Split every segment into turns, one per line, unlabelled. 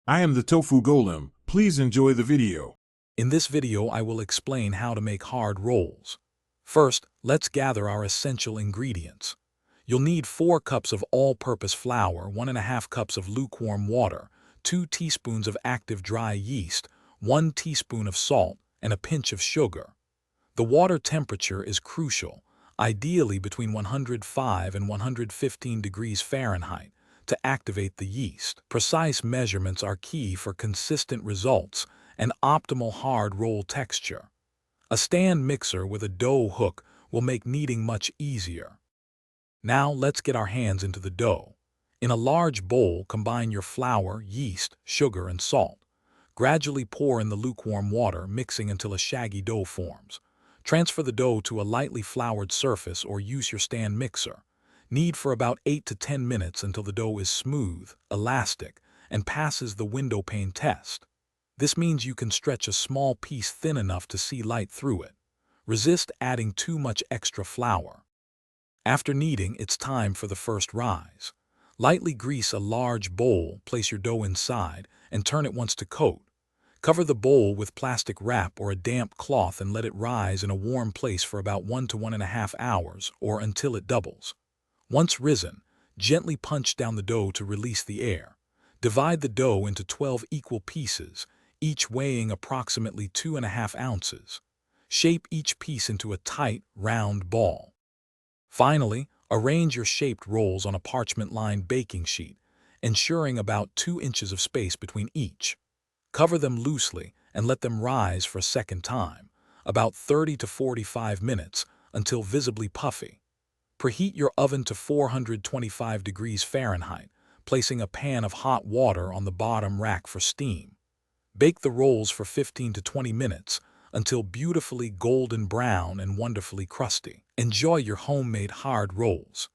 I am the Tofu Golem. Please enjoy the video.
In this video, I will explain how to make hard rolls. First, let's gather our essential ingredients. You'll need 4 cups of all-purpose flour, 1½ cups of lukewarm water, 2 teaspoons of active dry yeast, 1 teaspoon of salt, and a pinch of sugar. The water temperature is crucial, ideally between 105 and 115 degrees Fahrenheit, to activate the yeast. Precise measurements are key for consistent results and optimal hard roll texture. A stand mixer with a dough hook will make kneading much easier. Now let's get our hands into the dough. In a large bowl, combine your flour, yeast, sugar, and salt. Gradually pour in the lukewarm water, mixing until a shaggy dough forms. Transfer the dough to a lightly floured surface or use your stand mixer. Knead for about 8 to 10 minutes until the dough is smooth, elastic, and passes the window pane test. This means you can stretch a small piece thin enough to see light through it. Resist adding too much extra flour. After kneading, it's time for the first rise. Lightly grease a large bowl, place your dough inside, and turn it once to coat. Cover the bowl with plastic wrap or a damp cloth and let it rise in a warm place for about 1 to 1½ hours or until it doubles. Once risen, gently punch down the dough to release the air. Divide the dough into 12 equal pieces, each weighing approximately 2½ ounces. Shape each piece into a tight, round ball. Finally, arrange your shaped rolls on a parchment-lined baking sheet, ensuring about 2 inches of space between each. Cover them loosely and let them rise for a second time, about 30 to 45 minutes, until visibly puffy. Preheat your oven to 425 degrees Fahrenheit, placing a pan of hot water on the bottom rack for steam. Bake the rolls for 15 to 20 minutes until beautifully golden brown and wonderfully crusty. Enjoy your homemade hard rolls.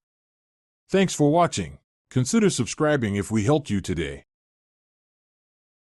Thanks for watching. Consider subscribing if we helped you today.